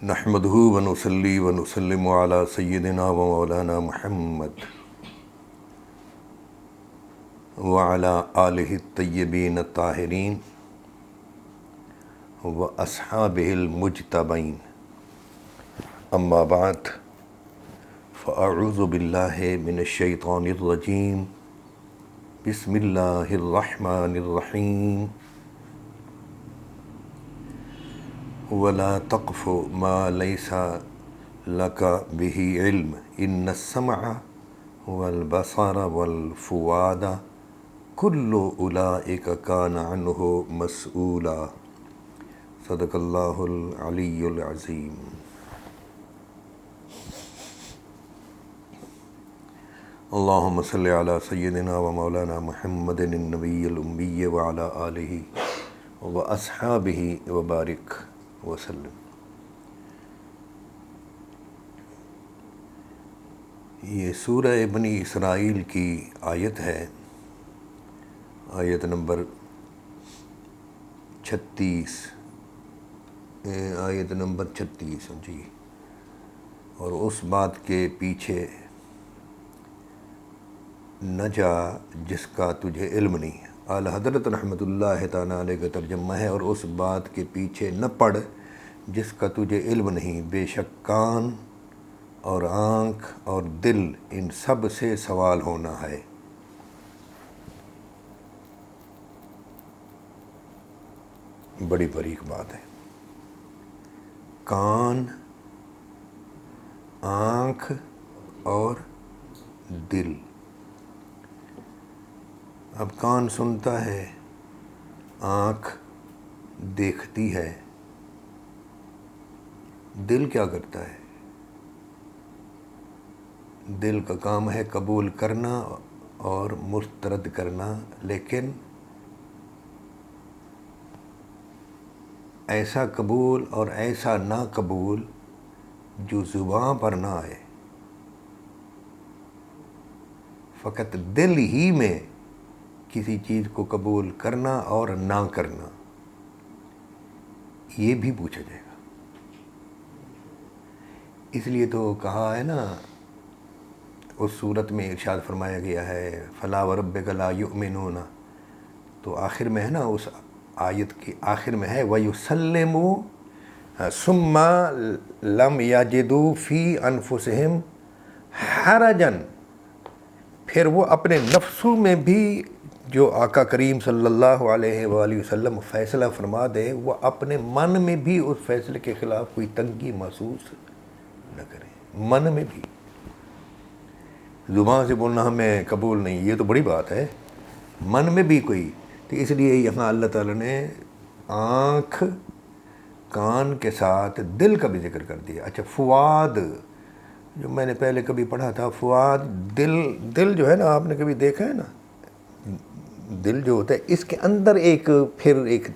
نحمدہ ونصلی ونسلم علی سیدنا و مولانا محمد وعلی آلہ الطیبین الطاہرین و اصحابہ المجتبین، اما بعد فاعوذ باللہ من الشیطان الرجیم، بسم اللہ الرحمن الرحیم، ولا تقف ما ليس لك به علم ان السمع والبصر والفؤاد كل اولئک کان عنہ مسؤولا۔ صدق اللہ العلی العظیم۔ اللہم صلی علی سیدنا و مولانا محمد النبی الامی وعلی آلہ و اصحابہ وبارک وسلم۔ یہ سورہ بنی اسرائیل کی آیت ہے، آیت نمبر 36، آیت نمبر 36 جی، اور اس بات کے پیچھے نہ جا جس کا تجھے علم نہیں۔ اعلیٰ حضرت رحمۃ اللہ تعالیٰ علیہ کا ترجمہ ہے، اور اس بات کے پیچھے نہ پڑ جس کا تجھے علم نہیں، بے شک کان اور آنکھ اور دل ان سب سے سوال ہونا ہے۔ بڑی باریک بات ہے۔ کان، آنکھ اور دل۔ اب کان سنتا ہے، آنکھ دیکھتی ہے، دل کیا کرتا ہے؟ دل کا کام ہے قبول کرنا اور مسترد کرنا، لیکن ایسا قبول اور ایسا نا قبول جو زبان پر نہ آئے۔ فقط دل ہی میں کسی چیز کو قبول کرنا اور نہ کرنا، یہ بھی پوچھا جائے گا۔ اس لیے تو کہا ہے نا، اس صورت میں ارشاد فرمایا گیا ہے فَلَا وَرَبِّكَ لَا يُؤْمِنُونَ، تو آخر میں ہے نا، اس آیت کی آخر میں ہے وَيُسَلِّمُوا ثُمَّ لَمْ يَجِدُوا فِي أَنفُسِهِمْ حَرَجًا، پھر وہ اپنے نفسوں میں بھی جو آقا کریم صلی اللہ علیہ وآلہ وسلم فیصلہ فرما دے، وہ اپنے من میں بھی اس فیصلے کے خلاف کوئی تنگی محسوس نہ کریں۔ من میں بھی، زبان سے بولنا ہمیں قبول نہیں، یہ تو بڑی بات ہے، من میں بھی کوئی۔ تو اس لیے یہاں اللہ تعالیٰ نے آنکھ، کان کے ساتھ دل کا بھی ذکر کر دیا۔ اچھا، فؤاد جو میں نے پہلے کبھی پڑھا تھا، فؤاد دل جو ہے نا، آپ نے کبھی دیکھا ہے نا، دل جو ہوتا ہے اس کے اندر پھر ایک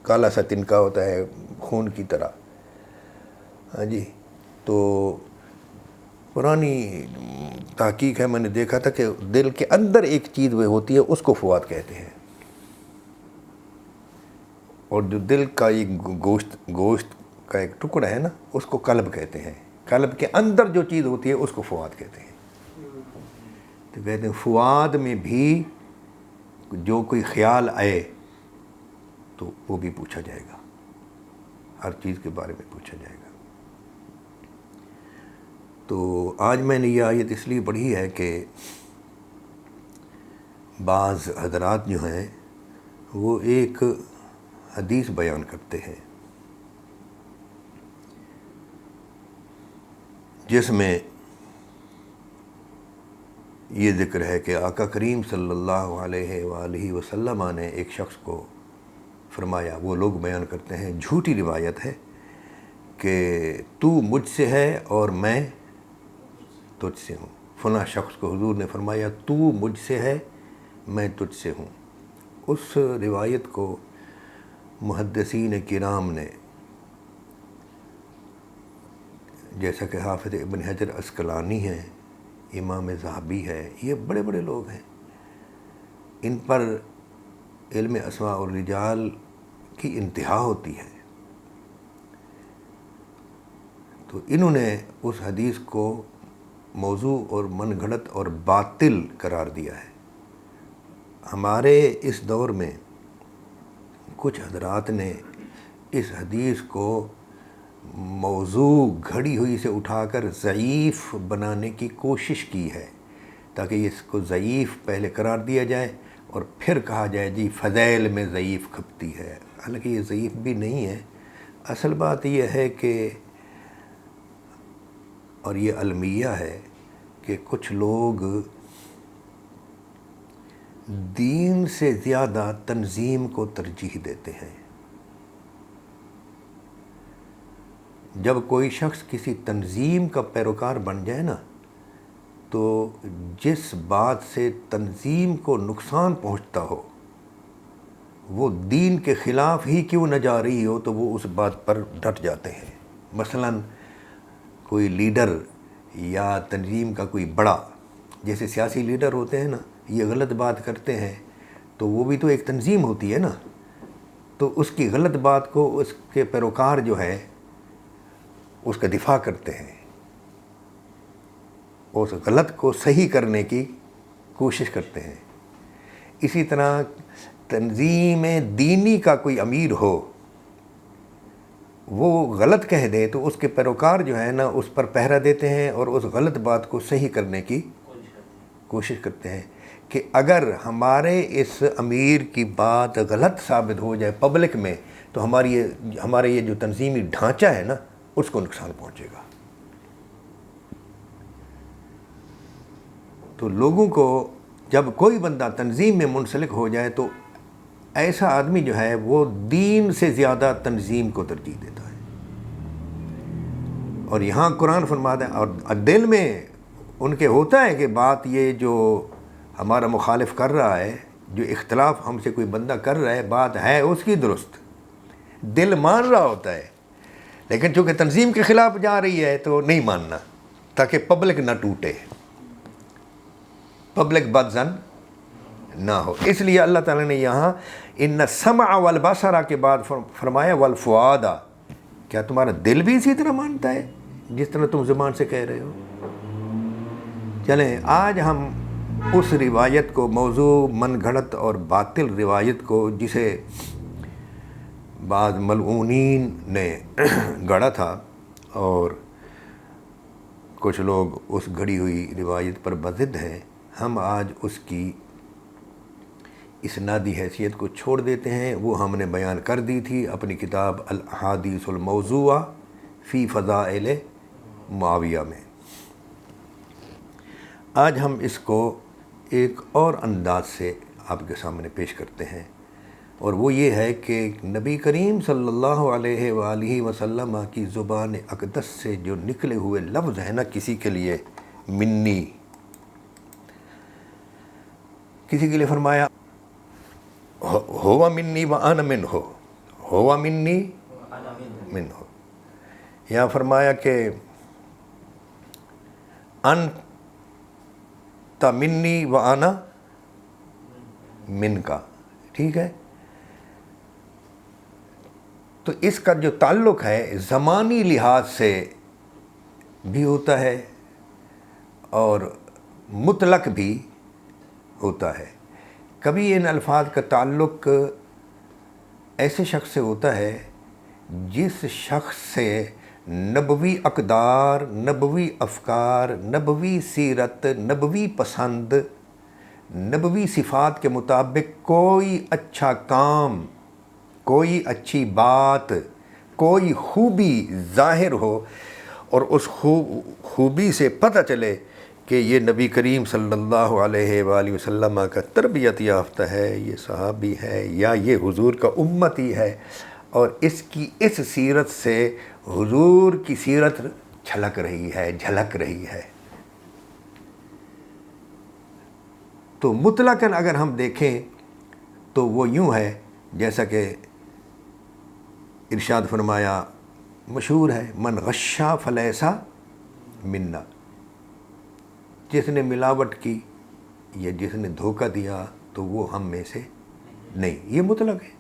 کالا سا تنکا ہوتا ہے خون کی طرح، ہاں جی۔ تو پرانی تحقیق ہے، میں نے دیکھا تھا کہ دل کے اندر ایک چیز وہ ہوتی ہے، اس کو فؤاد کہتے ہیں، اور جو دل کا ایک گوشت کا ایک ٹکڑا ہے نا، اس کو قلب کہتے ہیں۔ قلب کے اندر جو چیز ہوتی ہے اس کو فؤاد کہتے ہیں۔ تو کہتے ہیں فؤاد میں بھی جو کوئی خیال آئے تو وہ بھی پوچھا جائے گا، ہر چیز کے بارے میں پوچھا جائے گا۔ تو آج میں نے یہ آیت اس لیے پڑھی ہے کہ بعض حضرات جو ہیں وہ ایک حدیث بیان کرتے ہیں جس میں یہ ذکر ہے کہ آقا کریم صلی اللہ علیہ وآلہ وسلم نے ایک شخص کو فرمایا، وہ لوگ بیان کرتے ہیں، جھوٹی روایت ہے، کہ تو مجھ سے ہے اور میں تجھ سے ہوں۔ فلاں شخص کو حضور نے فرمایا تو مجھ سے ہے، میں تجھ سے ہوں۔ اس روایت کو محدثین کرام نے، جیسا کہ حافظ ابن حجر عسقلانی ہیں، امام ذہبی ہے، یہ بڑے بڑے لوگ ہیں، ان پر علم اسماء الرجال کی انتہا ہوتی ہے۔ تو انہوں نے اس حدیث کو موضوع اور من گھڑت اور باطل قرار دیا ہے۔ ہمارے اس دور میں کچھ حضرات نے اس حدیث کو موضوع گھڑی ہوئی سے اٹھا کر ضعیف بنانے کی کوشش کی ہے، تاکہ اس کو ضعیف پہلے قرار دیا جائے اور پھر کہا جائے جی فضائل میں ضعیف کھپتی ہے، حالانکہ یہ ضعیف بھی نہیں ہے۔ اصل بات یہ ہے کہ، اور یہ المیہ ہے کہ کچھ لوگ دین سے زیادہ تنظیم کو ترجیح دیتے ہیں۔ جب کوئی شخص کسی تنظیم کا پیروکار بن جائے نا، تو جس بات سے تنظیم کو نقصان پہنچتا ہو، وہ دین کے خلاف ہی کیوں نہ جا رہی ہو، تو وہ اس بات پر ڈٹ جاتے ہیں۔ مثلاً کوئی لیڈر یا تنظیم کا کوئی بڑا، جیسے سیاسی لیڈر ہوتے ہیں نا، یہ غلط بات کرتے ہیں تو وہ بھی تو ایک تنظیم ہوتی ہے نا، تو اس کی غلط بات کو اس کے پیروکار جو ہے اس کا دفاع کرتے ہیں، اس غلط کو صحیح کرنے کی کوشش کرتے ہیں۔ اسی طرح تنظیم دینی کا کوئی امیر ہو، وہ غلط کہہ دے تو اس کے پیروکار جو ہے نا اس پر پہرا دیتے ہیں اور اس غلط بات کو صحیح کرنے کی کوشش کرتے ہیں کہ اگر ہمارے اس امیر کی بات غلط ثابت ہو جائے پبلک میں تو ہمارے یہ جو تنظیمی ڈھانچہ ہے نا اس کو نقصان پہنچے گا۔ تو لوگوں کو جب کوئی بندہ تنظیم میں منسلک ہو جائے تو ایسا آدمی جو ہے وہ دین سے زیادہ تنظیم کو ترجیح دیتا ہے۔ اور یہاں قرآن فرماتا ہے، اور دل میں ان کے ہوتا ہے کہ بات یہ جو ہمارا مخالف کر رہا ہے، جو اختلاف ہم سے کوئی بندہ کر رہا ہے، بات ہے اس کی درست، دل مان رہا ہوتا ہے، لیکن چونکہ تنظیم کے خلاف جا رہی ہے تو نہیں ماننا، تاکہ پبلک نہ ٹوٹے، پبلک بدظن نہ ہو۔ اس لیے اللہ تعالیٰ نے یہاں ان السمع والبصر کے بعد فرمایا والفؤاد، کیا تمہارا دل بھی اسی طرح مانتا ہے جس طرح تم زبان سے کہہ رہے ہو؟ چلیں آج ہم اس روایت کو، موضوع من گھڑت اور باطل روایت کو، جسے بعض ملعونین نے گڑھا تھا اور کچھ لوگ اس گھڑی ہوئی روایت پر بضد ہیں، ہم آج اس کی اسنادی حیثیت کو چھوڑ دیتے ہیں۔ وہ ہم نے بیان کر دی تھی اپنی کتاب الاحادیث الموضوعہ فی فضائل معاویہ میں۔ آج ہم اس کو ایک اور انداز سے آپ کے سامنے پیش کرتے ہیں، اور وہ یہ ہے کہ نبی کریم صلی اللہ علیہ وآلہ وسلم کی زبان اقدس سے جو نکلے ہوئے لفظ ہیں نا، کسی کے لیے منی، کسی کے لیے فرمایا ہوا منی وانا منہ، ہوا منی منہ، یا فرمایا کہ انت منی وانا من کا، ٹھیک ہے؟ تو اس کا جو تعلق ہے زمانی لحاظ سے بھی ہوتا ہے اور مطلق بھی ہوتا ہے۔ کبھی ان الفاظ کا تعلق ایسے شخص سے ہوتا ہے جس شخص سے نبوی اقدار، نبوی افکار، نبوی سیرت، نبوی پسند، نبوی صفات کے مطابق کوئی اچھا کام، کوئی اچھی بات، کوئی خوبی ظاہر ہو، اور اس خوبی سے پتہ چلے کہ یہ نبی کریم صلی اللہ علیہ وآلہ وسلم کا تربیت یافتہ ہے، یہ صحابی ہے، یا یہ حضور کا امتی ہے، اور اس کی اس سیرت سے حضور کی سیرت چھلک رہی ہے، جھلک رہی ہے۔ تو مطلقاً اگر ہم دیکھیں تو وہ یوں ہے جیسا کہ ارشاد فرمایا، مشہور ہے، من غشا فلیسا منا، جس نے ملاوٹ کی یا جس نے دھوکہ دیا تو وہ ہم میں سے نہیں، یہ مطلق ہے۔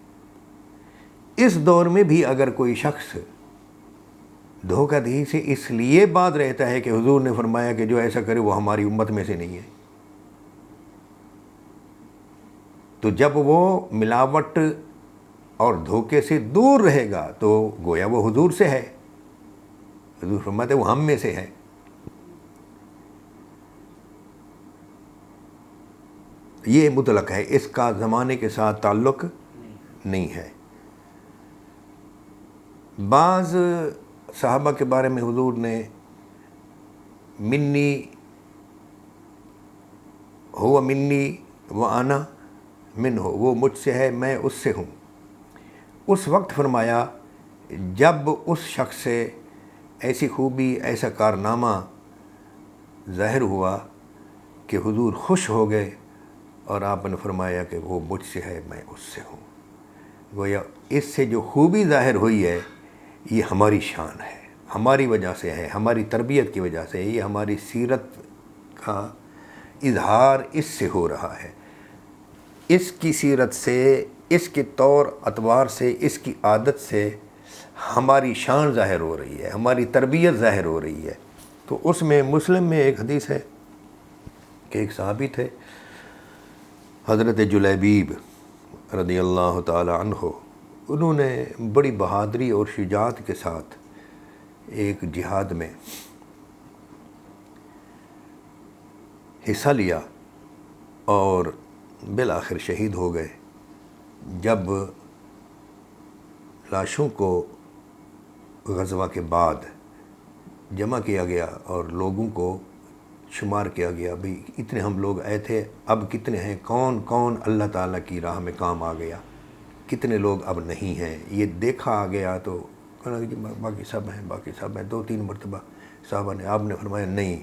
اس دور میں بھی اگر کوئی شخص دھوکہ دہی سے اس لیے بات رہتا ہے کہ حضور نے فرمایا کہ جو ایسا کرے وہ ہماری امت میں سے نہیں ہے. تو جب وہ ملاوٹ اور دھوکے سے دور رہے گا تو گویا وہ حضور سے ہے. حضور فرماتے وہ ہم میں سے ہے. یہ مطلق ہے، اس کا زمانے کے ساتھ تعلق نہیں ہے. بعض صحابہ کے بارے میں حضور نے منی ہوا منی وانا منہ، وہ مجھ سے ہے میں اس سے ہوں، اس وقت فرمایا جب اس شخص سے ایسی خوبی، ایسا کارنامہ ظاہر ہوا کہ حضور خوش ہو گئے اور آپ نے فرمایا کہ وہ مجھ سے ہے میں اس سے ہوں. گویا اس سے جو خوبی ظاہر ہوئی ہے یہ ہماری شان ہے، ہماری وجہ سے ہے، ہماری تربیت کی وجہ سے ہے، یہ ہماری سیرت کا اظہار اس سے ہو رہا ہے. اس کی سیرت سے، اس کے طور اطوار سے، اس کی عادت سے ہماری شان ظاہر ہو رہی ہے، ہماری تربیت ظاہر ہو رہی ہے. تو اس میں مسلم میں ایک حدیث ہے کہ ایک صحابی تھے حضرت جلیبیب رضی اللہ تعالی عنہ. انہوں نے بڑی بہادری اور شجاعت کے ساتھ ایک جہاد میں حصہ لیا اور بالآخر شہید ہو گئے. جب لاشوں کو غزوہ کے بعد جمع کیا گیا اور لوگوں کو شمار کیا گیا، بھئی اتنے ہم لوگ آئے تھے، اب کتنے ہیں، کون کون اللہ تعالیٰ کی راہ میں کام آ گیا، کتنے لوگ اب نہیں ہیں، یہ دیکھا آ گیا. تو کہا کہ باقی سب ہیں، باقی سب ہیں. 2-3 مرتبہ صحابہ نے، آپ نے فرمایا نہیں،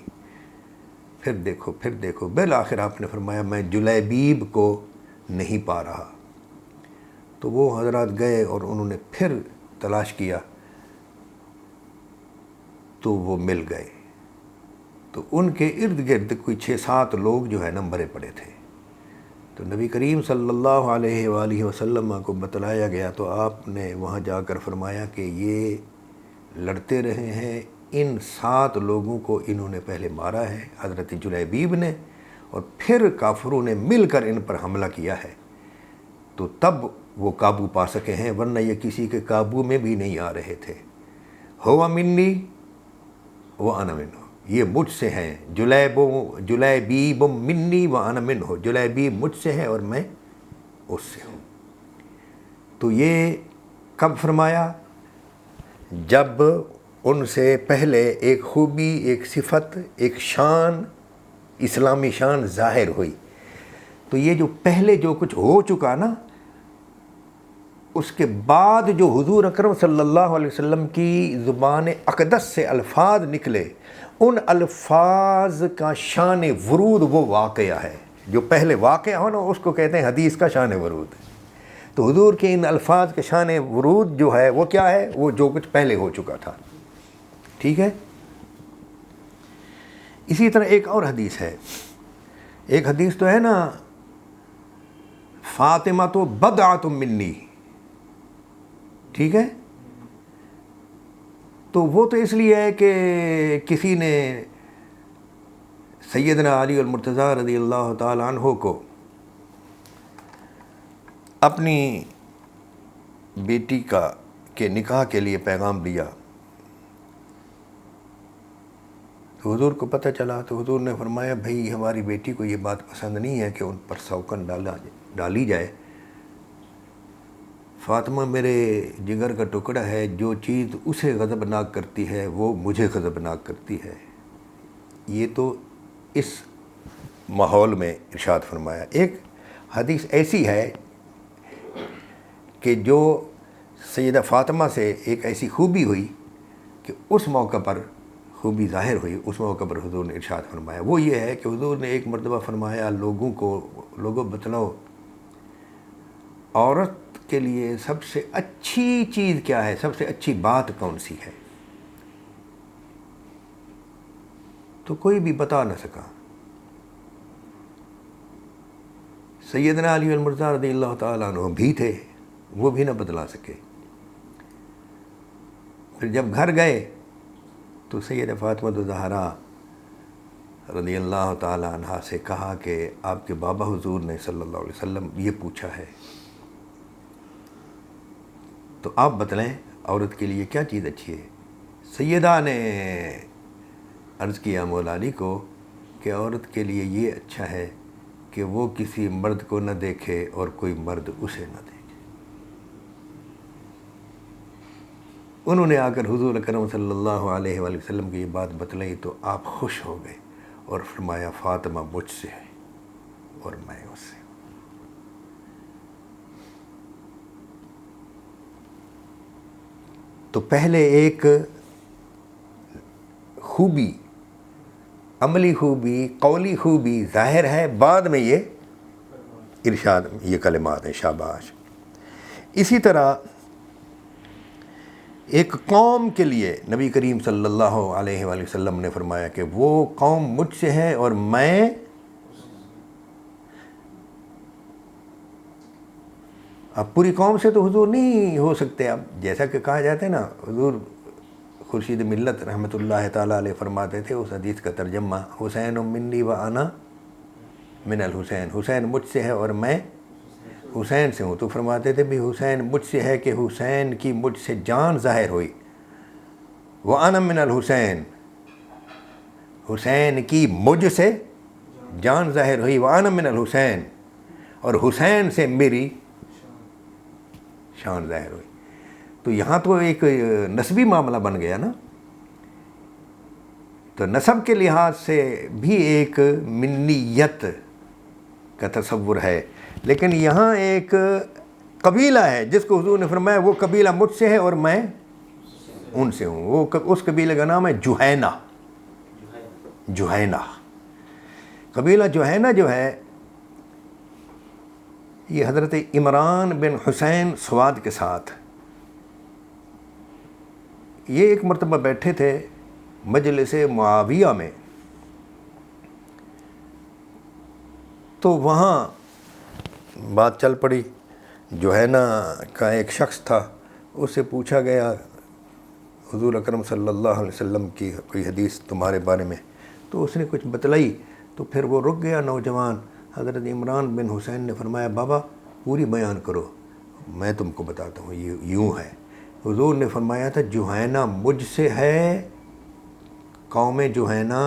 پھر دیکھو پھر دیکھو. بالآخر آپ نے فرمایا میں جلیبیب کو نہیں پا رہا. تو وہ حضرات گئے اور انہوں نے پھر تلاش کیا تو وہ مل گئے. تو ان کے ارد گرد کوئی 6-7 لوگ جو ہے نا مرے پڑے تھے. تو نبی کریم صلی اللہ علیہ وآلہ وسلم کو بتلایا گیا تو آپ نے وہاں جا کر فرمایا کہ یہ لڑتے رہے ہیں، ان 7 لوگوں کو انہوں نے پہلے مارا ہے حضرت جلیبیب نے، اور پھر کافروں نے مل کر ان پر حملہ کیا ہے. تو تب وہ قابو پا سکے ہیں، ورنہ یہ کسی کے قابو میں بھی نہیں آ رہے تھے. ہوا منی وانا منہ، یہ مجھ سے ہیں. جلیبیب منی وانا منہ، جلیبیب مجھ سے ہے اور میں اس سے ہوں. تو یہ کب فرمایا؟ جب ان سے پہلے ایک خوبی، ایک صفت، ایک شان، اسلامی شان ظاہر ہوئی. تو یہ جو پہلے جو کچھ ہو چکا نا، اس کے بعد جو حضور اکرم صلی اللہ علیہ وسلم کی زبان اقدس سے الفاظ نکلے، ان الفاظ کا شان ورود وہ واقعہ ہے. جو پہلے واقعہ ہو نا اس کو کہتے ہیں حدیث کا شان ورود. تو حضور کے ان الفاظ کے شان ورود جو ہے وہ کیا ہے؟ وہ جو کچھ پہلے ہو چکا تھا. ٹھیک ہے. اسی طرح ایک اور حدیث ہے، ایک حدیث تو ہے نا، فاطمہ تو بضعۃ منی. ٹھیک ہے. تو وہ تو اس لیے ہے کہ کسی نے سیدنا علی المرتضیٰ رضی اللہ تعالی عنہ کو اپنی بیٹی کے نکاح کے لیے پیغام دیا. تو حضور کو پتہ چلا تو حضور نے فرمایا بھئی ہماری بیٹی کو یہ بات پسند نہیں ہے کہ ان پر سوکن ڈالی جائے. فاطمہ میرے جگر کا ٹکڑا ہے، جو چیز اسے غضبناک کرتی ہے وہ مجھے غضبناک کرتی ہے. یہ تو اس ماحول میں ارشاد فرمایا. ایک حدیث ایسی ہے کہ جو سیدہ فاطمہ سے ایک ایسی خوبی ہوئی کہ اس موقع پر خوبی ظاہر ہوئی، اس موقع پر حضور نے ارشاد فرمایا. وہ یہ ہے کہ حضور نے ایک مرتبہ فرمایا لوگوں بتلاؤ عورت کے لیے سب سے اچھی چیز کیا ہے، سب سے اچھی بات کون سی ہے. تو کوئی بھی بتا نہ سکا. سیدنا علی المرتضیٰ رضی اللہ تعالیٰ عنہ بھی تھے، وہ بھی نہ بتلا سکے. پھر جب گھر گئے تو سید فاطمہ زہرا رضی اللہ تعالی عنہا سے کہا کہ آپ کے بابا حضور نے صلی اللہ علیہ وسلم یہ پوچھا ہے، تو آپ بتلائیں عورت کے لیے کیا چیز اچھی ہے؟ سیدہ نے عرض کیا مولا علی کو کہ عورت کے لیے یہ اچھا ہے کہ وہ کسی مرد کو نہ دیکھے اور کوئی مرد اسے نہ دیکھے۔ انہوں نے آ کر حضور اکرم صلی اللہ علیہ وآلہ وسلم کی یہ بات بتلائی تو آپ خوش ہو گئے اور فرمایا فاطمہ مجھ سے ہے اور میں اس سے ہوں۔ تو پہلے ایک خوبی، عملی خوبی، قولی خوبی ظاہر ہے، بعد میں یہ ارشاد، یہ کلمات ہیں، شاباش۔ اسی طرح ایک قوم کے لیے نبی کریم صلی اللہ علیہ وآلہ وسلم نے فرمایا کہ وہ قوم مجھ سے ہے اور میں اب پوری قوم سے تو حضور نہیں ہو سکتے۔ اب جیسا کہ کہا جاتا ہے نا، حضور خورشید ملت رحمۃ اللہ تعالیٰ علیہ فرماتے تھے اس حدیث کا ترجمہ، حسین منی و انا من الحسین، حسین مجھ سے ہے اور میں حسین سے ہوں۔ تو فرماتے تھے بھی حسین مجھ سے ہے کہ حسین کی مجھ سے جان ظاہر ہوئی، وَأَنَا مِنَ الْحُسَيْن، حسین کی مجھ سے جان ظاہر ہوئی، وَأَنَا مِنَ الْحُسَيْن، اور حسین سے میری شان ظاہر ہوئی۔ تو یہاں تو ایک نسبی معاملہ بن گیا نا، تو نسب کے لحاظ سے بھی ایک منیت کا تصور ہے، لیکن یہاں ایک قبیلہ ہے جس کو حضور نے فرمایا وہ قبیلہ مجھ سے ہے اور میں ان سے ہوں۔ وہ اس قبیلے کا نام ہے جوہینہ۔ جوہینہ قبیلہ جوہینہ جو ہے یہ حضرت عمران بن حسین سواد کے ساتھ، یہ ایک مرتبہ بیٹھے تھے مجلس معاویہ میں، تو وہاں بات چل پڑی۔ جوہینہ کا ایک شخص تھا، اس سے پوچھا گیا حضور اکرم صلی اللہ علیہ وسلم کی کوئی حدیث تمہارے بارے میں، تو اس نے کچھ بتلائی، تو پھر وہ رک گیا نوجوان۔ حضرت عمران بن حسین نے فرمایا بابا پوری بیان کرو، میں تم کو بتاتا ہوں یہ یوں ہے۔ حضور نے فرمایا تھا جوہینہ مجھ سے ہے، قوم جوہینہ،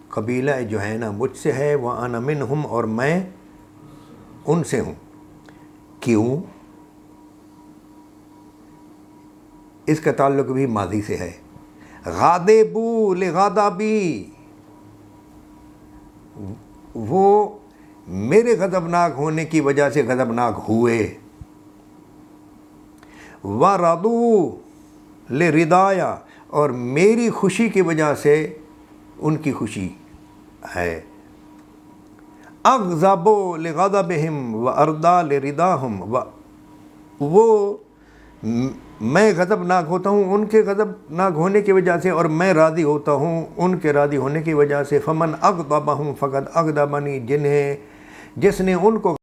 قبیلہ جوہینہ مجھ سے ہے، وَأَنَا مِنْهُمْ، اور میں ان سے ہوں۔ کیوں؟ اس کا تعلق بھی ماضی سے ہے۔ غاضبوا لغضبی، وہ میرے غضبناک ہونے کی وجہ سے غضبناک ہوئے۔ وَرَضُوا لِرِضَايَ، اور میری خوشی کی وجہ سے ان کی خوشی ہے۔ اغضبوا لغضبہم وارضا لرضاہم، وہ میں غضبناک ہوتا ہوں ان کے غضبناک ہونے کی وجہ سے، اور میں راضی ہوتا ہوں ان کے راضی ہونے کی وجہ سے۔ فمن اغضبہم فقد اغضبنی، جس نے ان کو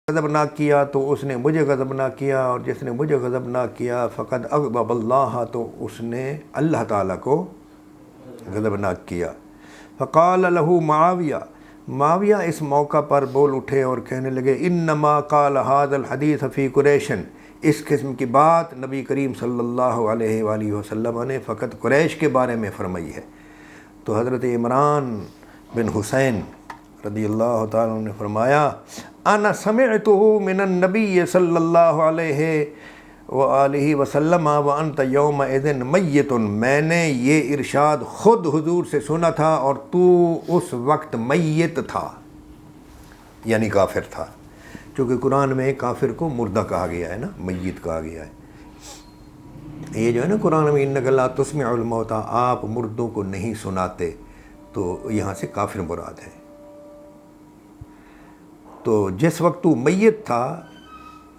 غضبناک کیا تو اس نے مجھے غضبناک کیا، اور جس نے مجھے غضبناک کیا فقد اغضب اللہ، تو اس نے اللہ تعالیٰ کو غضبناک کیا۔ فقال له معاویہ، معاویہ اس موقع پر بول اٹھے اور کہنے لگے انما قال هذا الحدیث فی قریش، اس قسم کی بات نبی کریم صلی اللہ علیہ وآلہ وسلم نے فقط قریش کے بارے میں فرمائی ہے۔ تو حضرت عمران بن حسین رضی اللہ تعالیٰ نے فرمایا انا سمعته من النبی صلی اللہ علیہ وآلہ وسلم وانت یومئذ میت، میں نے یہ ارشاد خود حضور سے سنا تھا اور تو اس وقت میت تھا، یعنی کافر تھا، چونکہ قرآن میں کافر کو مردہ کہا گیا ہے نا، میت کہا گیا ہے۔ یہ جو ہے نا قرآن میں انک لا تسمع الموتى، آپ مردوں کو نہیں سناتے، تو یہاں سے کافر مراد ہے۔ تو جس وقت تو میت تھا،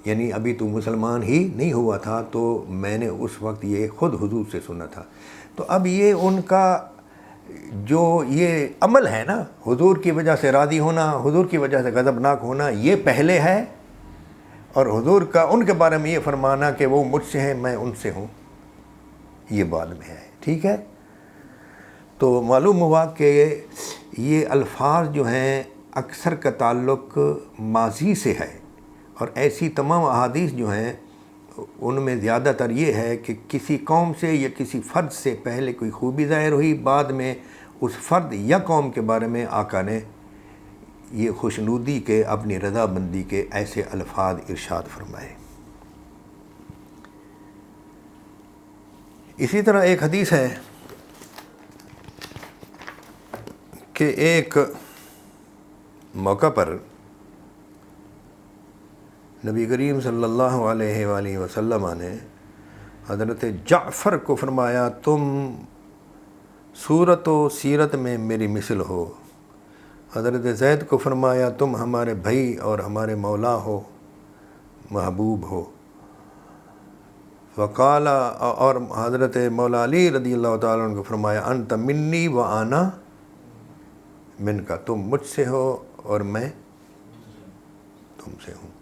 یعنی ابھی تو مسلمان ہی نہیں ہوا تھا، تو میں نے اس وقت یہ خود حضور سے سنا تھا۔ تو اب یہ ان کا جو یہ عمل ہے نا، حضور کی وجہ سے راضی ہونا، حضور کی وجہ سے غضبناک ہونا، یہ پہلے ہے، اور حضور کا ان کے بارے میں یہ فرمانا کہ وہ مجھ سے ہیں میں ان سے ہوں، یہ بعد میں ہے، ٹھیک ہے۔ تو معلوم ہوا کہ یہ الفاظ جو ہیں اکثر کا تعلق ماضی سے ہے، اور ایسی تمام احادیث جو ہیں ان میں زیادہ تر یہ ہے کہ کسی قوم سے یا کسی فرد سے پہلے کوئی خوبی ظاہر ہوئی، بعد میں اس فرد یا قوم کے بارے میں آقا نے یہ خوشنودی کے، اپنی رضامندی کے ایسے الفاظ ارشاد فرمائے۔ اسی طرح ایک حدیث ہے کہ ایک موقع پر نبی کریم صلی اللہ علیہ وآلہ وسلم نے حضرت جعفر کو فرمایا تم صورت و سیرت میں میری مثل ہو۔ حضرت زید کو فرمایا تم ہمارے بھائی اور ہمارے مولا ہو، محبوب ہو۔ وقال، اور حضرت مولا علی رضی اللہ تعالیٰ عنہ کو فرمایا انت منی و انا من کا، تم مجھ سے ہو اور میں تم سے ہوں۔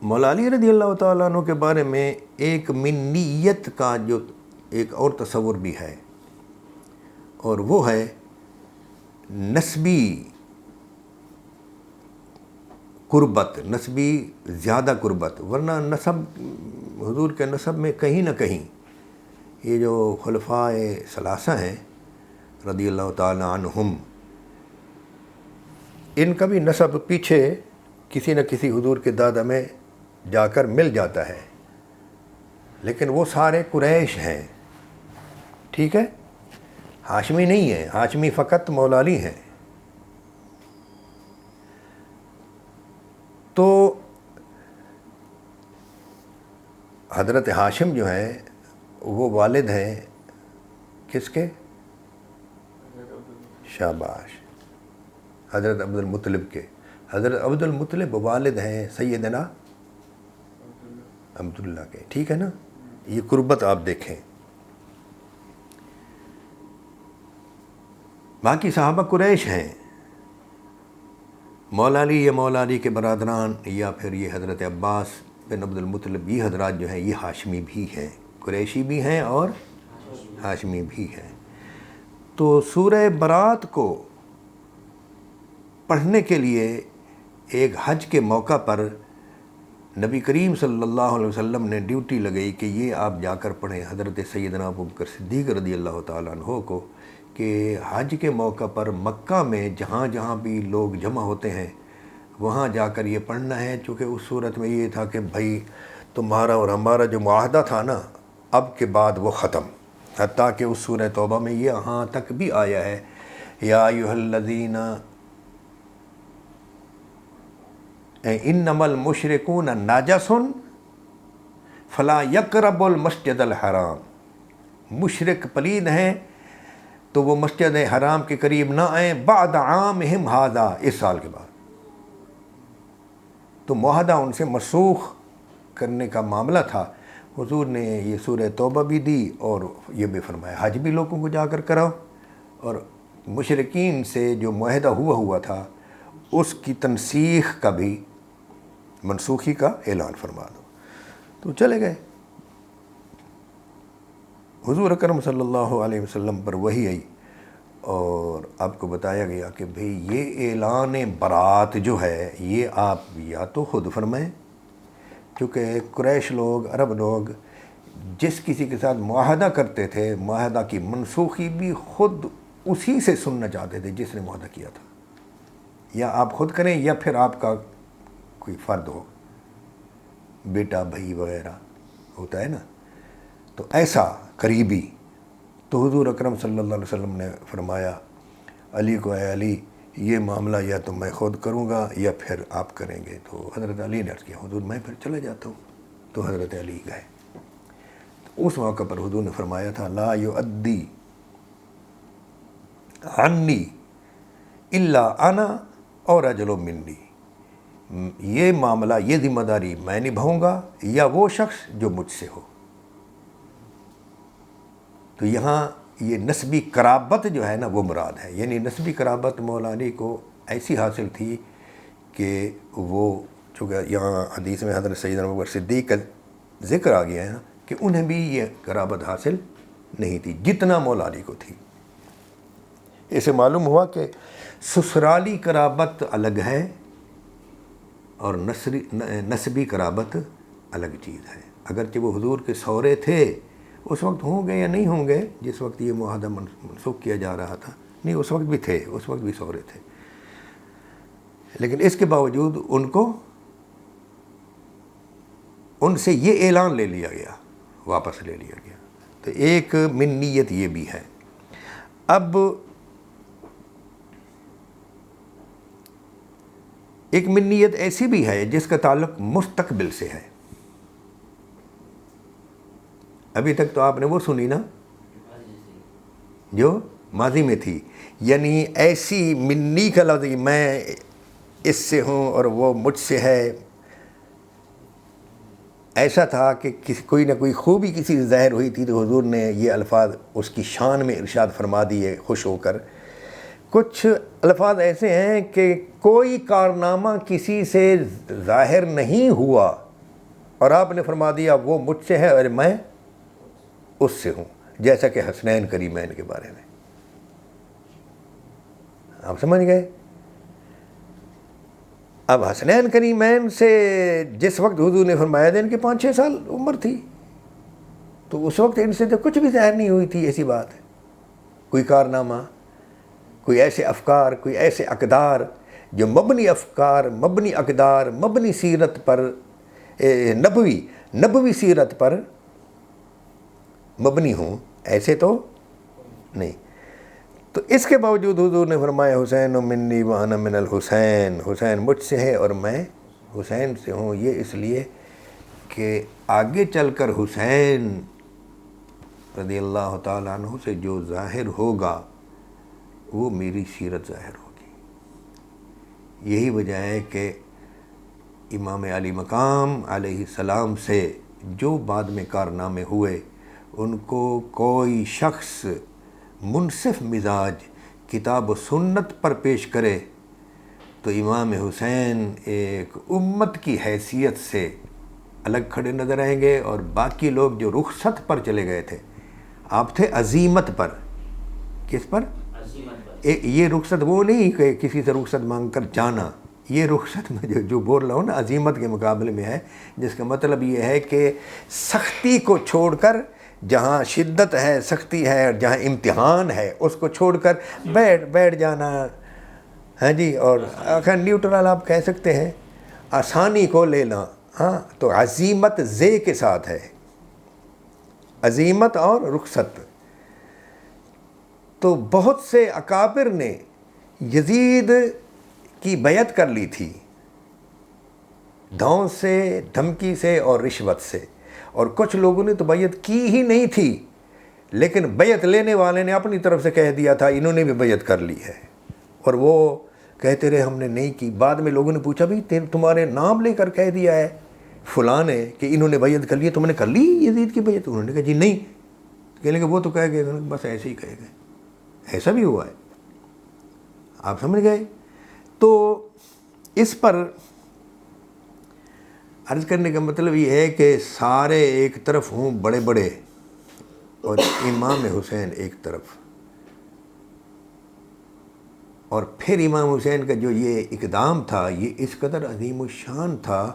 مولا علی رضی اللہ تعالیٰ عنہ کے بارے میں ایک منیت کا جو ایک اور تصور بھی ہے، اور وہ ہے نسبی قربت، نسبی زیادہ قربت۔ ورنہ نسب، حضور کے نسب میں کہیں نہ کہیں یہ جو خلفائے ثلاثہ ہیں رضی اللہ تعالیٰ عنہم، ان کا بھی نسب پیچھے کسی نہ کسی حضور کے دادا میں جا کر مل جاتا ہے، لیکن وہ سارے قریش ہیں، ٹھیک ہے، ہاشمی نہیں ہے، ہاشمی فقط مولا علی ہیں۔ تو حضرت ہاشم جو ہیں وہ والد ہیں کس کے؟ شاباش، حضرت عبد المطلب کے۔ حضرت عبد المطلب والد ہیں سیدنا عبداللہ کے، ٹھیک ہے نا۔ یہ قربت آپ دیکھیں۔ باقی صحابہ قریش ہیں، مولا علی یا مولا علی کے برادران، یا پھر یہ حضرت عباس بن عبد المطلب، یہ حضرات جو ہیں یہ ہاشمی بھی ہیں، قریشی بھی ہیں اور ہاشمی بھی ہیں۔ تو سورہ برات کو پڑھنے کے لیے ایک حج کے موقع پر نبی کریم صلی اللہ علیہ وسلم نے ڈیوٹی لگائی کہ یہ آپ جا کر پڑھیں حضرت سیدنا ابوبکر صدیق رضی اللہ تعالیٰ عنہ کو، کہ حج کے موقع پر مکہ میں جہاں جہاں بھی لوگ جمع ہوتے ہیں وہاں جا کر یہ پڑھنا ہے، چونکہ اس صورت میں یہ تھا کہ بھائی تمہارا اور ہمارا جو معاہدہ تھا نا، اب کے بعد وہ ختم۔ حتیٰ کہ اس سورہ توبہ میں یہ یہاں تک بھی آیا ہے، یا ایھا الذین انما المشرکون نجس فلا یقربوا المسجد الحرام، مشرک پلید ہیں تو وہ مسجد حرام کے قریب نہ آئیں بعد عامہم ھذا، اس سال کے بعد۔ تو معاہدہ ان سے منسوخ کرنے کا معاملہ تھا، حضور نے یہ سورہ توبہ بھی دی اور یہ بھی فرمایا حج بھی لوگوں کو جا کر کراؤ، اور مشرکین سے جو معاہدہ ہوا تھا اس کی تنسیخ کا بھی، منسوخی کا اعلان فرما دو۔ تو چلے گئے، حضور اکرم صلی اللہ علیہ وسلم پر وحی آئی اور آپ کو بتایا گیا کہ بھئی یہ اعلان برات جو ہے یہ آپ یا تو خود فرمائیں، کیونکہ قریش لوگ، عرب لوگ جس کسی کے ساتھ معاہدہ کرتے تھے، معاہدہ کی منسوخی بھی خود اسی سے سننا چاہتے تھے جس نے معاہدہ کیا تھا، یا آپ خود کریں یا پھر آپ کا کوئی فرد ہو، بیٹا، بھائی وغیرہ ہوتا ہے نا، تو ایسا قریبی۔ تو حضور اکرم صلی اللہ علیہ وسلم نے فرمایا علی کو، اے علی یہ معاملہ یا تو میں خود کروں گا یا پھر آپ کریں گے۔ تو حضرت علی نے عرض کیا حضور میں پھر چلا جاتا ہوں۔ تو حضرت علی گئے۔ تو اس موقع پر حضور نے فرمایا تھا لا یؤدی عنی الا انا اور رجل منی، یہ معاملہ، یہ ذمہ داری میں نبھاؤں گا یا وہ شخص جو مجھ سے ہو۔ تو یہاں یہ نسبی قرابت جو ہے نا وہ مراد ہے، یعنی نسبی قرابت مولا علی کو ایسی حاصل تھی کہ وہ چونکہ یہاں حدیث میں حضرت سیدنا ابوبکر صدیق کا ذکر آ گیا ہے نا کہ انہیں بھی یہ قرابت حاصل نہیں تھی جتنا مولا علی کو تھی۔ اسے معلوم ہوا کہ سسرالی قرابت الگ ہے اور نسبی قرابت الگ چیز ہے۔ اگرچہ وہ حضور کے سورے تھے، اس وقت ہوں گے یا نہیں ہوں گے جس وقت یہ معاہدہ منسوخ کیا جا رہا تھا، نہیں اس وقت بھی تھے، اس وقت بھی سورے تھے، لیکن اس کے باوجود ان سے یہ اعلان لے لیا گیا، واپس لے لیا گیا۔ تو ایک منیت یہ بھی ہے۔ اب ایک منیت ایسی بھی ہے جس کا تعلق مستقبل سے ہے۔ ابھی تک تو آپ نے وہ سنی نا جو ماضی میں تھی، یعنی ایسی منی کا لفظ میں اس سے ہوں اور وہ مجھ سے ہے، ایسا تھا کہ کوئی نہ کوئی خوبی کسی سے ظاہر ہوئی تھی تو حضور نے یہ الفاظ اس کی شان میں ارشاد فرما دیے خوش ہو کر۔ کچھ الفاظ ایسے ہیں کہ کوئی کارنامہ کسی سے ظاہر نہیں ہوا اور آپ نے فرما دیا وہ مجھ سے ہے اور میں اس سے ہوں، جیسا کہ حسنین کریمین کے بارے میں۔ آپ سمجھ گئے؟ اب حسنین کریمین سے جس وقت حضور نے فرمایا تھا ان کے 5-6 سال عمر تھی، تو اس وقت ان سے تو کچھ بھی ظاہر نہیں ہوئی تھی ایسی بات ہے، کوئی کارنامہ، کوئی ایسے افکار، کوئی ایسے اقدار جو مبنی افکار، مبنی اقدار، مبنی سیرت پر، نبوی سیرت پر مبنی ہوں، ایسے تو نہیں۔ تو اس کے باوجود حضور نے فرمایا حسین منی وانا من الحسین، حسین مجھ سے ہے اور میں حسین سے ہوں، یہ اس لیے کہ آگے چل کر حسین رضی اللہ تعالیٰ عنہ سے جو ظاہر ہوگا وہ میری سیرت ظاہر ہوگی۔ یہی وجہ ہے کہ امام علی مقام علیہ السلام سے جو بعد میں کارنامے ہوئے ان کو کوئی شخص منصف مزاج کتاب و سنت پر پیش کرے تو امام حسین ایک امت کی حیثیت سے الگ کھڑے نظر آئیں گے، اور باقی لوگ جو رخصت پر چلے گئے تھے، آپ تھے عزیمت پر۔ کس پر؟ یہ رخصت وہ نہیں کہ کسی سے رخصت مانگ کر جانا، یہ رخصت میں جو بول رہا ہوں نا عزیمت کے مقابلے میں ہے، جس کا مطلب یہ ہے کہ سختی کو چھوڑ کر، جہاں شدت ہے، سختی ہے، اور جہاں امتحان ہے اس کو چھوڑ کر بیٹھ جانا، ہاں جی، اور آخر نیوٹرل آپ کہہ سکتے ہیں، آسانی کو لینا۔ ہاں، تو عزیمت زے کے ساتھ ہے، عزیمت اور رخصت۔ تو بہت سے اکابر نے یزید کی بیعت کر لی تھی، دھون سے، دھمکی سے اور رشوت سے، اور کچھ لوگوں نے تو بیعت کی ہی نہیں تھی، لیکن بیعت لینے والے نے اپنی طرف سے کہہ دیا تھا انہوں نے بھی بیعت کر لی ہے، اور وہ کہتے رہے ہم نے نہیں کی۔ بعد میں لوگوں نے پوچھا بھی تمہارے نام لے کر کہہ دیا ہے فلاں نے کہ انہوں نے بیعت کر لی، تم نے کر لی یزید کی بیعت؟ انہوں نے کہا جی نہیں۔ کہنے کہ وہ تو کہہ گئے، بس ایسے ہی کہہ گئے۔ ایسا بھی ہوا ہے، آپ سمجھ گئے؟ تو اس پر عرض کرنے کا مطلب یہ ہے کہ سارے ایک طرف ہوں بڑے بڑے، اور امام حسین ایک طرف، اور پھر امام حسین کا جو یہ اقدام تھا یہ اس قدر عظیم الشان تھا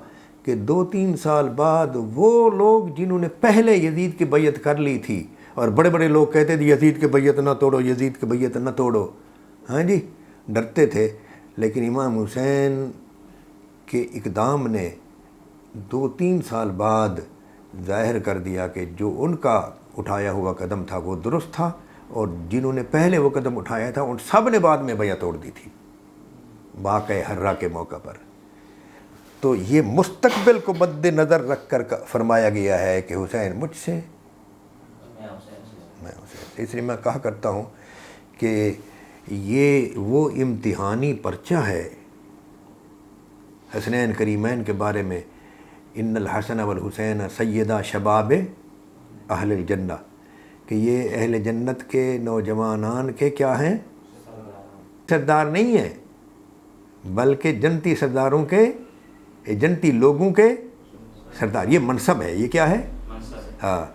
کہ 2-3 سال بعد وہ لوگ جنہوں نے پہلے یزید کی بیعت کر لی تھی، اور بڑے بڑے لوگ کہتے تھے یزید کی بیعت نہ توڑو، یزید کی بیعت نہ توڑو، ہاں جی، ڈرتے تھے، لیکن امام حسین کے اقدام نے 2-3 سال بعد ظاہر کر دیا کہ جو ان کا اٹھایا ہوا قدم تھا وہ درست تھا، اور جنہوں نے پہلے وہ قدم اٹھایا تھا ان سب نے بعد میں بیعت توڑ دی تھی واقعہ حرہ کے موقع پر۔ تو یہ مستقبل کو مد نظر رکھ کر فرمایا گیا ہے کہ حسین مجھ سے، میں حسین سے۔ اس لیے میں کہا کرتا ہوں کہ یہ وہ امتحانی پرچہ ہے حسنین کریمین کے بارے میں، ان الحسن والحسین سیدہ شباب اہل الجنہ، کہ یہ اہل جنت کے نوجوانان کے کیا ہیں؟ سردار نہیں ہیں، بلکہ جنتی سرداروں کے، جنتی لوگوں کے سردار. یہ منصب ہے. یہ کیا ہے؟ ہاں،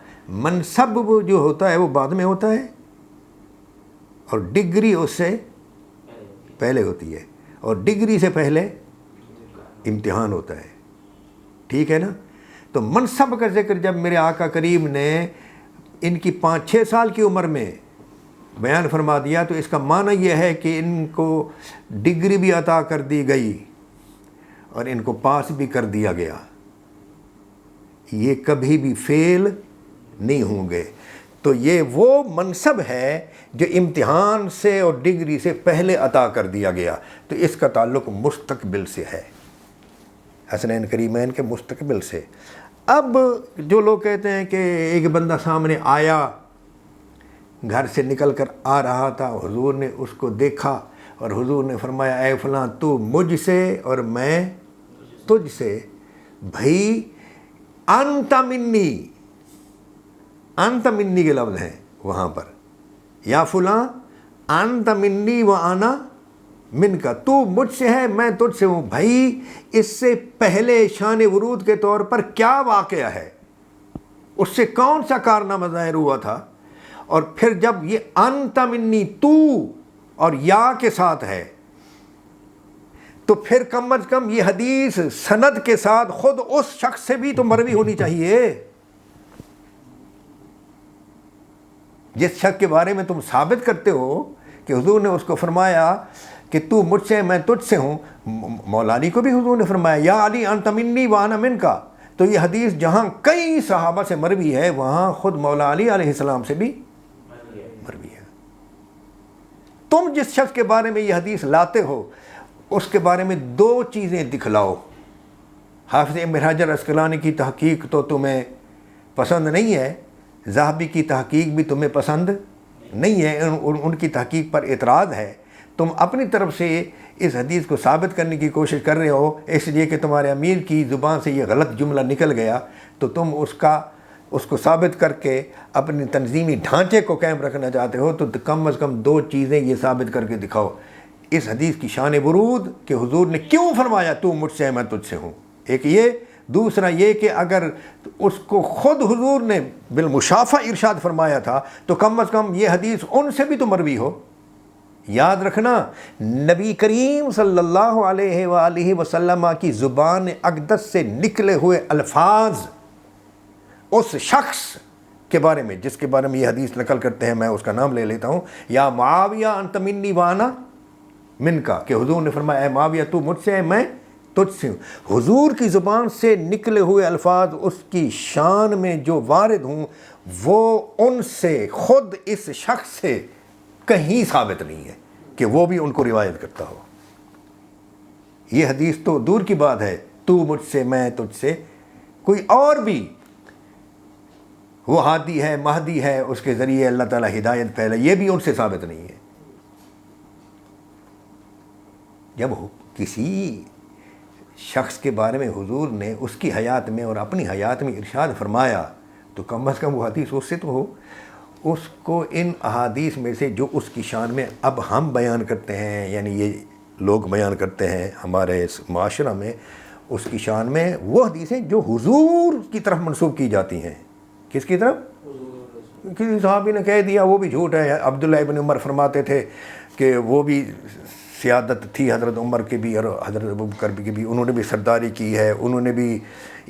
منصب جو ہوتا ہے وہ بعد میں ہوتا ہے، اور ڈگری اس سے پہلے ہوتی ہے، اور ڈگری سے پہلے امتحان ہوتا ہے. ٹھیک ہے نا؟ تو منصب کا ذکر جب میرے آقا کریم نے ان کی 5-6 سال کی عمر میں بیان فرما دیا تو اس کا معنی یہ ہے کہ ان کو ڈگری بھی عطا کر دی گئی اور ان کو پاس بھی کر دیا گیا. یہ کبھی بھی فیل نہیں ہوں گے. تو یہ وہ منصب ہے جو امتحان سے اور ڈگری سے پہلے عطا کر دیا گیا. تو اس کا تعلق مستقبل سے ہے، حسنین کریمین کے مستقبل سے. اب جو لوگ کہتے ہیں کہ ایک بندہ سامنے آیا، گھر سے نکل کر آ رہا تھا، حضور نے اس کو دیکھا اور حضور نے فرمایا اے فلاں تو مجھ سے اور میں تجھ سے. بھائی انت منی، انت منی کے لفظ ہیں وہاں پر، یا فلاں انت منی و انا من کا، تو مجھ سے ہے میں تجھ سے ہوں. بھائی اس سے پہلے شان ورود کے طور پر کیا واقعہ ہے؟ اس سے کون سا کارنامہ ظاہر ہوا تھا؟ اور پھر جب یہ انت منی تو اور یا کے ساتھ ہے تو پھر کم از کم یہ حدیث سند کے ساتھ خود اس شخص سے بھی تو مروی ہونی چاہیے جس شخص کے بارے میں تم ثابت کرتے ہو کہ حضور نے اس کو فرمایا کہ تو مجھ سے میں تجھ سے ہوں. مولا علی کو بھی حضور نے فرمایا یا علی انت منی وانا من کا. تو یہ حدیث جہاں کئی صحابہ سے مروی ہے وہاں خود مولا علی علیہ السلام سے بھی مروی ہے. تم جس شخص کے بارے میں یہ حدیث لاتے ہو اس کے بارے میں 2 چیزیں دکھلاؤ. حافظ ابن حجر عسقلانی کی تحقیق تو تمہیں پسند نہیں ہے، ذہبی کی تحقیق بھی تمہیں پسند نہیں ہے، ان کی تحقیق پر اعتراض ہے. تم اپنی طرف سے اس حدیث کو ثابت کرنے کی کوشش کر رہے ہو اس لیے کہ تمہارے امیر کی زبان سے یہ غلط جملہ نکل گیا، تو تم اس کو ثابت کر کے اپنی تنظیمی ڈھانچے کو قائم رکھنا چاہتے ہو. تو کم از کم 2 چیزیں یہ ثابت کر کے دکھاؤ اس حدیث کی شان ورود کہ حضور نے کیوں فرمایا تو مجھ سے میں تجھ سے ہوں. ایک یہ، دوسرا یہ کہ اگر اس کو خود حضور نے بالمشافہ ارشاد فرمایا تھا تو کم از کم یہ حدیث ان سے بھی تو مروی ہو. یاد رکھنا نبی کریم صلی اللہ علیہ وآلہ وسلم کی زبان اقدس سے نکلے ہوئے الفاظ اس شخص کے بارے میں جس کے بارے میں یہ حدیث نقل کرتے ہیں، میں اس کا نام لے لیتا ہوں، یا معاویہ انت منی وانا من کا، کہ حضور نے فرمایا اے معاویہ تو مجھ سے ہے میں تجھ سے ہوں. حضور کی زبان سے نکلے ہوئے الفاظ اس کی شان میں جو وارد ہوں وہ ان سے خود اس شخص سے کہیں ثابت نہیں ہے کہ وہ بھی ان کو روایت کرتا ہو. یہ حدیث تو دور کی بات ہے تو مجھ سے میں تجھ سے، کوئی اور بھی وہ ہادی ہے مہدی ہے اس کے ذریعے اللہ تعالیٰ ہدایت پھیلے، یہ بھی ان سے ثابت نہیں ہے. جب کسی شخص کے بارے میں حضور نے اس کی حیات میں اور اپنی حیات میں ارشاد فرمایا تو کم از کم وہ حدیث اس سے تو ہو. اس کو ان احادیث میں سے جو اس کی شان میں اب ہم بیان کرتے ہیں، یعنی یہ لوگ بیان کرتے ہیں ہمارے اس معاشرہ میں، اس کی شان میں وہ حدیثیں جو حضور کی طرف منسوب کی جاتی ہیں. کس کی طرف؟ کسی صحابی نے کہہ دیا وہ بھی جھوٹ ہے. عبداللہ ابن عمر فرماتے تھے کہ وہ بھی سیادت تھی حضرت عمر کی بھی اور حضرت ابوبکر کی بھی، انہوں نے بھی سرداری کی ہے، انہوں نے بھی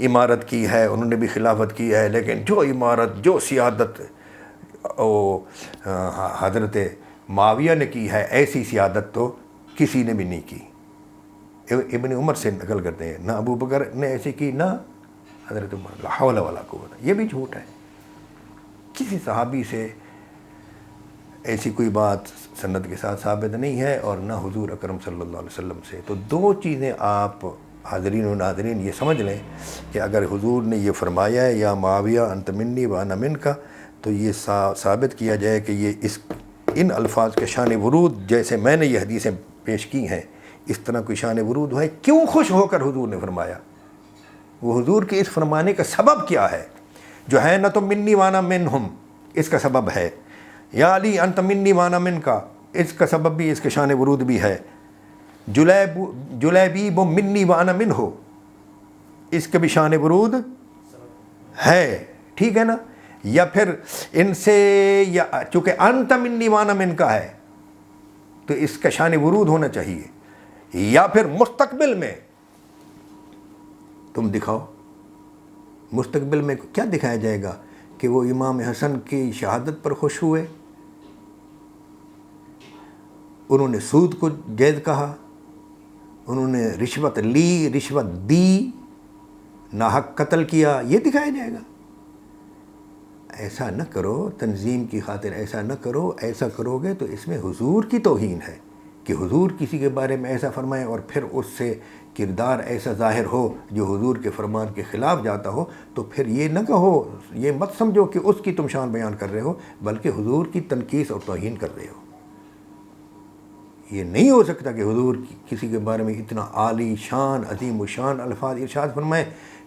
امارت کی ہے، انہوں نے بھی خلافت کی ہے، لیکن جو امارت جو سیادت حضرت معاویہ نے کی ہے ایسی سیادت تو کسی نے بھی نہیں کی. ابن عمر سے نقل کرتے ہیں نہ ابو بکر نے ایسی کی نہ حضرت عمر، لا حول ولا قوت. یہ بھی جھوٹ ہے. کسی صحابی سے ایسی کوئی بات سند کے ساتھ ثابت نہیں ہے اور نہ حضور اکرم صلی اللہ علیہ وسلم سے. تو 2 چیزیں آپ حاضرین و ناظرین یہ سمجھ لیں کہ اگر حضور نے یہ فرمایا ہے یا معاویہ انت منی وانا من کا، تو یہ ثابت کیا جائے کہ یہ ان الفاظ کے شان ورود جیسے میں نے یہ حدیثیں پیش کی ہیں اس طرح کوئی شان ورود ہے. کیوں خوش ہو کر حضور نے فرمایا؟ وہ حضور کے اس فرمانے کا سبب کیا ہے؟ جو ہے نہ تو منی وانا منہم اس کا سبب ہے، یا علی انت منی وانا من کا اس کا سبب بھی، اس کے شان ورود بھی ہے. جلیبیب منی وانا من ہو، اس کے بھی شان ورود ہے، ٹھیک ہے نا. یا پھر ان سے، یا چونکہ انت منی وانا من کا ہے تو اس کا شان ورود ہونا چاہیے. یا پھر مستقبل میں تم دکھاؤ، مستقبل میں کیا دکھایا جائے گا کہ وہ امام حسن کی شہادت پر خوش ہوئے، انہوں نے سود کو جائز کہا، انہوں نے رشوت لی، رشوت دی، ناحق قتل کیا، یہ دکھایا جائے گا. ایسا نہ کرو، تنظیم کی خاطر ایسا نہ کرو. ایسا کرو گے تو اس میں حضور کی توہین ہے کہ حضور کسی کے بارے میں ایسا فرمائے اور پھر اس سے کردار ایسا ظاہر ہو جو حضور کے فرمان کے خلاف جاتا ہو. تو پھر یہ نہ کہو، یہ مت سمجھو کہ اس کی تم شان بیان کر رہے ہو، بلکہ حضور کی تنقیص اور توہین کر رہے ہو. یہ نہیں ہو سکتا کہ حضور کسی کے بارے میں اتنا عالی شان، عظیم و شان الفاظ ارشاد فرمائے،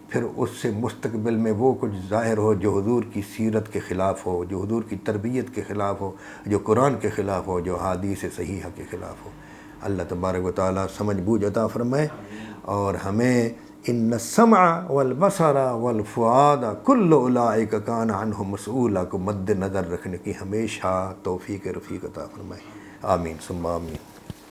پھر اس سے مستقبل میں وہ کچھ ظاہر ہو جو حضور کی سیرت کے خلاف ہو، جو حضور کی تربیت کے خلاف ہو، جو قرآن کے خلاف ہو، جو حدیث صحیحہ کے خلاف ہو. اللہ تبارک و تعالیٰ سمجھ بوجھ عطا فرمائے اور ہمیں ان السمع والبصر والفؤاد کل اولئک کان عنہ مسئولا کو مد نظر رکھنے کی ہمیشہ توفیق رفیق عطا فرمائے. آمین ثم آمین.